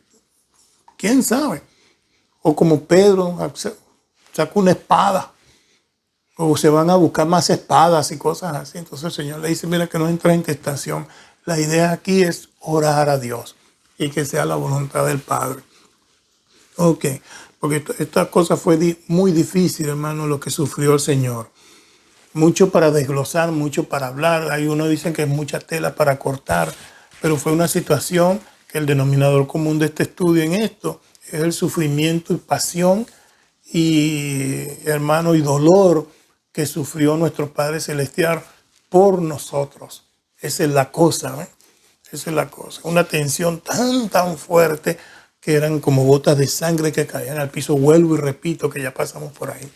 ¿quién sabe? O como Pedro, saca una espada. O se van a buscar más espadas y cosas así. Entonces el Señor le dice, mira que no entra en tentación. La idea aquí es orar a Dios y que sea la voluntad del Padre. Ok, porque esta cosa fue muy difícil, hermano, lo que sufrió el Señor. Mucho para desglosar, mucho para hablar. Hay uno dice que es mucha tela para cortar, pero fue una situación que el denominador común de este estudio en esto es el sufrimiento y pasión y, hermano, y dolor que sufrió nuestro Padre Celestial por nosotros. Esa es la cosa, ¿eh? Esa es la cosa. Una tensión tan fuerte que eran como gotas de sangre que caían al piso. Vuelvo y repito que ya pasamos por ahí.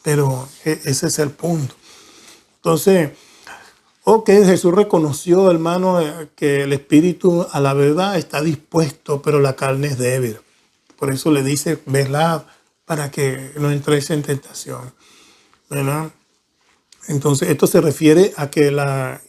Pero ese es el punto. Entonces, Jesús reconoció, hermano, que el espíritu a la verdad está dispuesto, pero la carne es débil. Por eso le dice, velad para que no entréis en tentación. ¿Verdad? Entonces, esto se refiere a que la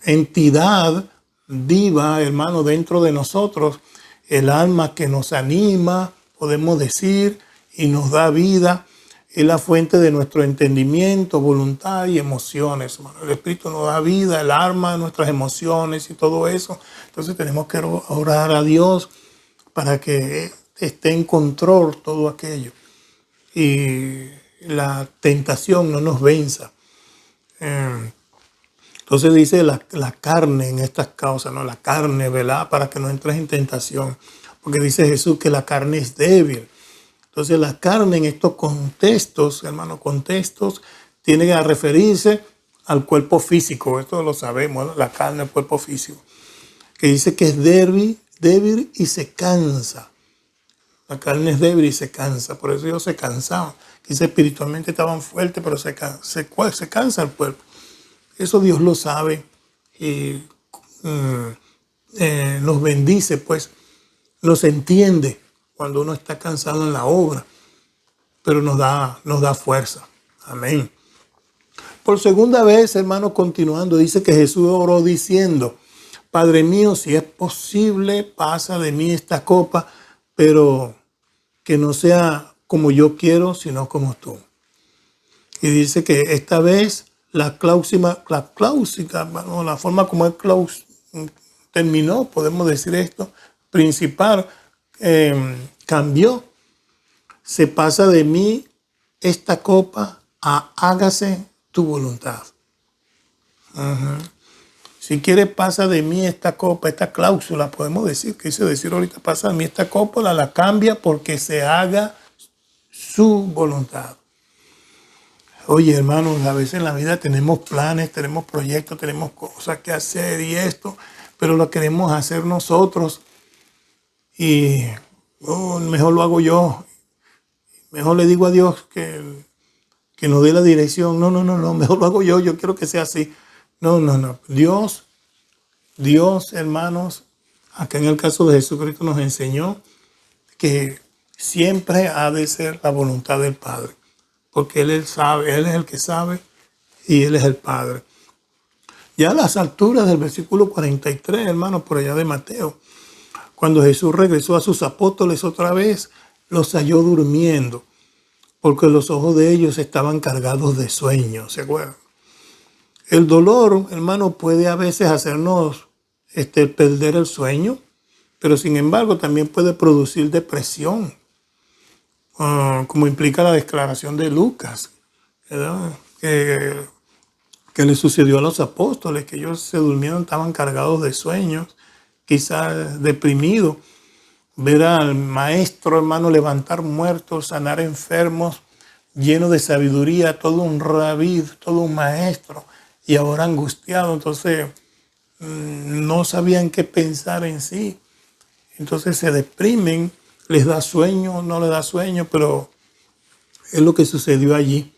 entidad viva, hermano, dentro de nosotros, el alma que nos anima, podemos decir, y nos da vida, es la fuente de nuestro entendimiento, voluntad y emociones, hermano. El Espíritu nos da vida, el alma, nuestras emociones y todo eso. Entonces tenemos que orar a Dios para que esté en control todo aquello y la tentación no nos venza. Entonces dice la carne en estas causas, ¿no? La carne, ¿verdad? Para que no entres en tentación. Porque dice Jesús que la carne es débil. Entonces la carne en estos contextos, hermano, contextos, tiene que referirse al cuerpo físico. Esto lo sabemos, ¿no? La carne, el cuerpo físico. Que dice que es débil y se cansa. La carne es débil y se cansa. Por eso ellos se cansaban. Dice espiritualmente estaban fuertes, pero se cansa el cuerpo. Eso Dios lo sabe y nos bendice, pues nos entiende cuando uno está cansado en la obra, pero nos da fuerza. Amén. Por segunda vez, hermano, continuando, dice que Jesús oró diciendo: Padre mío, si es posible, pasa de mí esta copa, pero que no sea como yo quiero, sino como tú. Y dice que esta vez la forma como él terminó, podemos decir esto, principal, cambió. Se pasa de mí esta copa a hágase tu voluntad. Si quiere, pasa de mí esta copa, esta cláusula, podemos decir, quise decir ahorita, pasa de mí esta copa, la cambia porque se haga su voluntad. Oye, hermanos, a veces en la vida tenemos planes, tenemos proyectos, tenemos cosas que hacer y esto, pero lo queremos hacer nosotros y mejor lo hago yo. Mejor le digo a Dios que nos dé la dirección. No, mejor lo hago yo quiero que sea así. No. Dios, hermanos, acá en el caso de Jesucristo nos enseñó que siempre ha de ser la voluntad del Padre. Porque Él sabe, Él es el que sabe y Él es el Padre. Ya a las alturas del versículo 43, hermanos, por allá de Mateo, cuando Jesús regresó a sus apóstoles otra vez, los halló durmiendo, porque los ojos de ellos estaban cargados de sueño, ¿se acuerdan? El dolor, hermano, puede a veces hacernos perder el sueño, pero sin embargo también puede producir depresión. Como implica la declaración de Lucas, ¿verdad? Que le sucedió a los apóstoles, que ellos se durmieron, estaban cargados de sueños, quizás deprimidos. Ver al maestro, hermano, levantar muertos, sanar enfermos, lleno de sabiduría, todo un rabí, todo un maestro, y ahora angustiado. Entonces no sabían qué pensar en sí. Entonces se deprimen. Les da sueño, no les da sueño, pero es lo que sucedió allí.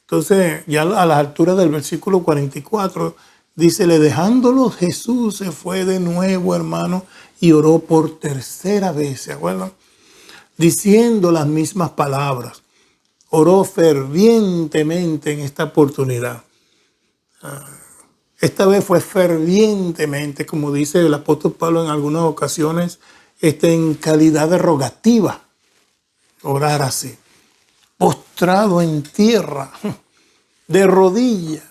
Entonces, ya a las alturas del versículo 44, dice: dejándolos, Jesús se fue de nuevo, hermano, y oró por tercera vez, ¿se acuerdan? Diciendo las mismas palabras. Oró fervientemente en esta oportunidad. Esta vez fue fervientemente, como dice el apóstol Pablo en algunas ocasiones, en calidad de rogativa, orar así, postrado en tierra, de rodillas.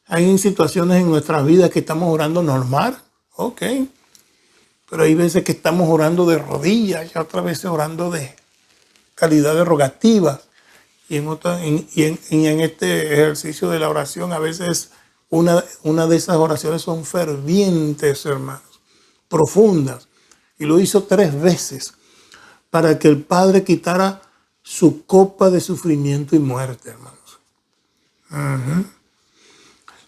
Hay situaciones en nuestras vidas que estamos orando normal, ok, pero hay veces que estamos orando de rodillas y otras veces orando de calidad de rogativa. Y en este ejercicio de la oración, a veces una de esas oraciones son fervientes, hermanos, profundas. Y lo hizo 3 veces para que el Padre quitara su copa de sufrimiento y muerte, hermanos.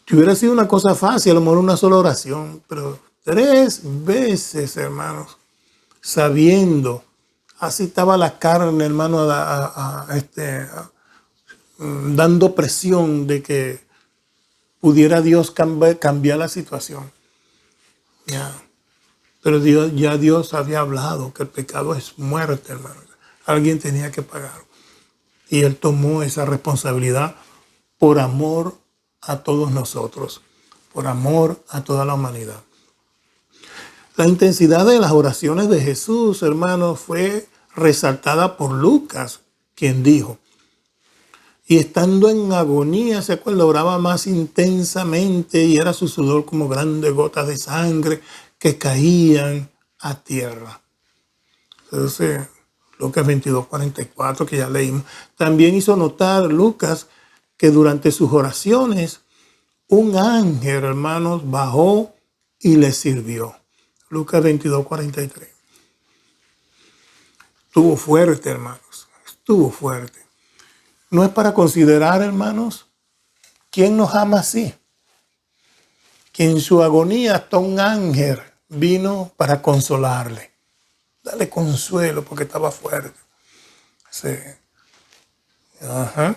Si hubiera sido una cosa fácil, a lo mejor una sola oración, pero 3 veces, hermanos, sabiendo, así estaba la carne, hermano, dando presión de que pudiera Dios cambiar la situación. Ya. Pero Dios había hablado que el pecado es muerte, hermano. Alguien tenía que pagar. Y Él tomó esa responsabilidad por amor a todos nosotros, por amor a toda la humanidad. La intensidad de las oraciones de Jesús, hermanos, fue resaltada por Lucas, quien dijo: y estando en agonía, se acuerda, oraba más intensamente y era su sudor como grandes gotas de sangre que caían a tierra. Entonces, Lucas 22:44, que ya leímos. También hizo notar Lucas que durante sus oraciones un ángel, hermanos, bajó y le sirvió. Lucas 22:43. Estuvo fuerte, hermanos. Estuvo fuerte. No es para considerar, hermanos, quién nos ama así. Que en su agonía hasta un ángel vino para consolarle. Darle consuelo porque estaba fuerte. Sí. Ajá.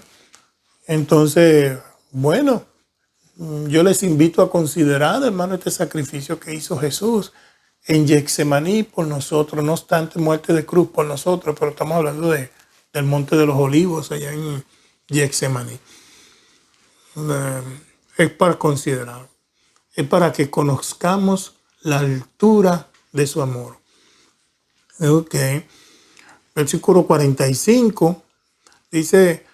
Entonces, bueno, yo les invito a considerar, hermano, este sacrificio que hizo Jesús en Getsemaní por nosotros, no obstante muerte de cruz por nosotros, pero estamos hablando del Monte de los Olivos, allá en Getsemaní. Es para considerar, es para que conozcamos la altura de su amor. Ok, versículo 45 dice,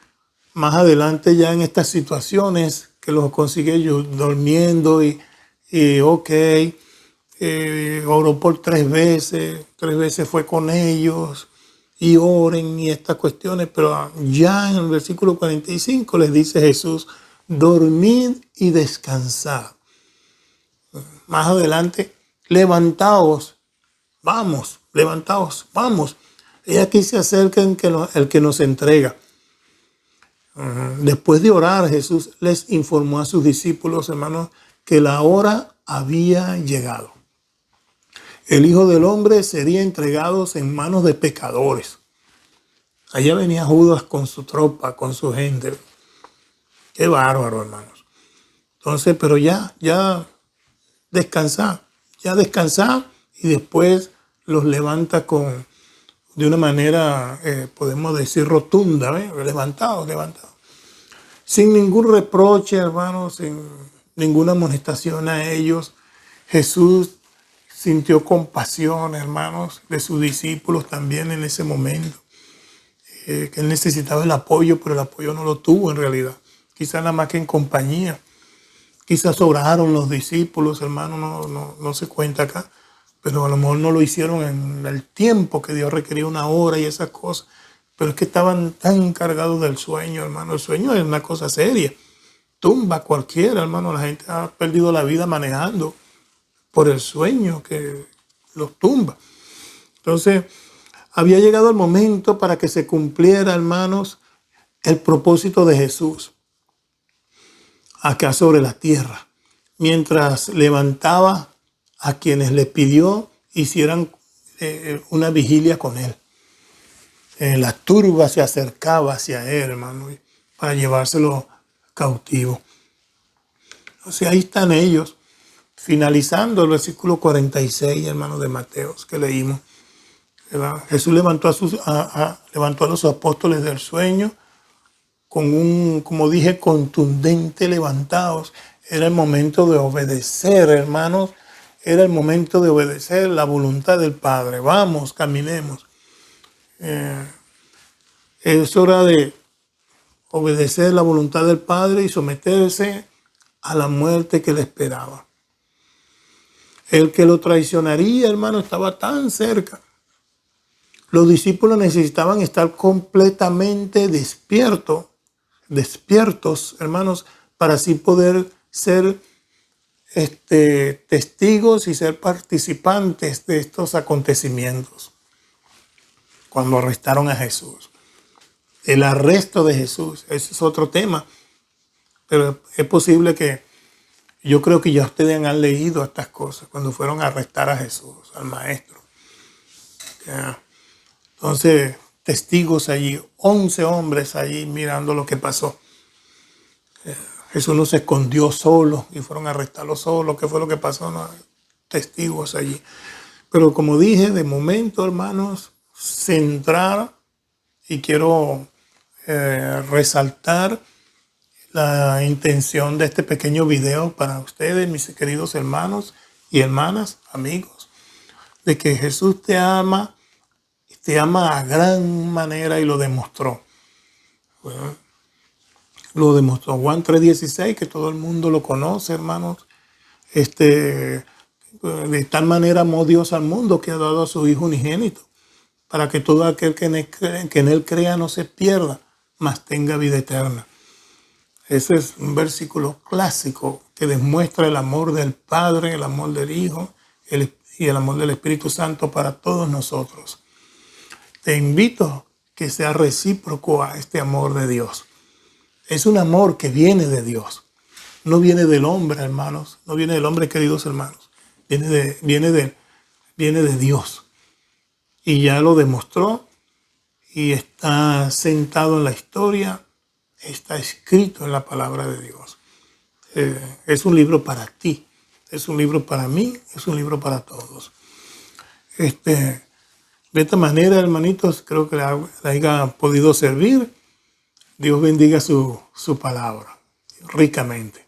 más adelante ya en estas situaciones que los consigue yo durmiendo y ok, oró por 3 veces fue con ellos y oren y estas cuestiones, pero ya en el versículo 45 les dice Jesús, dormid y descansad. Más adelante, levantaos, vamos, levantaos, vamos. Y aquí se acerca el que nos entrega. Después de orar, Jesús les informó a sus discípulos, hermanos, que la hora había llegado. El Hijo del Hombre sería entregado en manos de pecadores. Allá venía Judas con su tropa, con su gente. Qué bárbaro, hermanos. Entonces, pero ya descansar y después los levanta de una manera, podemos decir, rotunda, levantados. Sin ningún reproche, hermanos, sin ninguna amonestación a ellos. Jesús sintió compasión, hermanos, de sus discípulos también en ese momento. Que él necesitaba el apoyo, pero el apoyo no lo tuvo en realidad. Quizás nada más que en compañía. Quizás oraron los discípulos, hermanos, no se cuenta acá. Pero a lo mejor no lo hicieron en el tiempo que Dios requería, una hora y esas cosas. Pero es que estaban tan cargados del sueño, hermano. El sueño es una cosa seria. Tumba cualquiera, hermano. La gente ha perdido la vida manejando por el sueño que los tumba. Entonces, había llegado el momento para que se cumpliera, hermanos, el propósito de Jesús acá sobre la tierra. Mientras levantaba a quienes le pidió hicieran una vigilia con él. La turba se acercaba hacia él, hermano, para llevárselo cautivo. Entonces ahí están ellos, finalizando el versículo 46, hermano, de Mateos, que leímos. ¿Verdad? Jesús levantó a los apóstoles del sueño con un, como dije, contundente levantados. Era el momento de obedecer, hermanos. Era el momento de obedecer la voluntad del Padre. Vamos, caminemos. Es hora de obedecer la voluntad del Padre y someterse a la muerte que le esperaba. El que lo traicionaría, hermano, estaba tan cerca. Los discípulos necesitaban estar completamente despiertos, hermanos, para así poder ser testigos y ser participantes de estos acontecimientos. Cuando arrestaron a Jesús. El arresto de Jesús, ese es otro tema. Pero es posible que, yo creo que ya ustedes han leído estas cosas, cuando fueron a arrestar a Jesús, al Maestro. Ya. Entonces, testigos allí, 11 hombres allí mirando lo que pasó. Jesús no se escondió solo y fueron a arrestarlo solo. ¿Qué fue lo que pasó? No, testigos allí. Pero como dije, de momento, hermanos, centrar y quiero resaltar la intención de este pequeño video para ustedes, mis queridos hermanos y hermanas, amigos, de que Jesús te ama a gran manera y lo demostró. Bueno, lo demostró Juan 3:16, que todo el mundo lo conoce, hermanos. De tal manera amó Dios al mundo que ha dado a su Hijo unigénito, para que todo aquel que en él crea no se pierda, mas tenga vida eterna. Ese es un versículo clásico que demuestra el amor del Padre, el amor del Hijo y el amor del Espíritu Santo para todos nosotros. Te invito a que sea recíproco a este amor de Dios. Es un amor que viene de Dios. No viene del hombre, hermanos. No viene del hombre, queridos hermanos. Viene de Dios. Y ya lo demostró y está sentado en la historia. Está escrito en la palabra de Dios. Es un libro para ti. Es un libro para mí. Es un libro para todos. De esta manera, hermanitos, creo que la haya podido servir. Dios bendiga su palabra ricamente.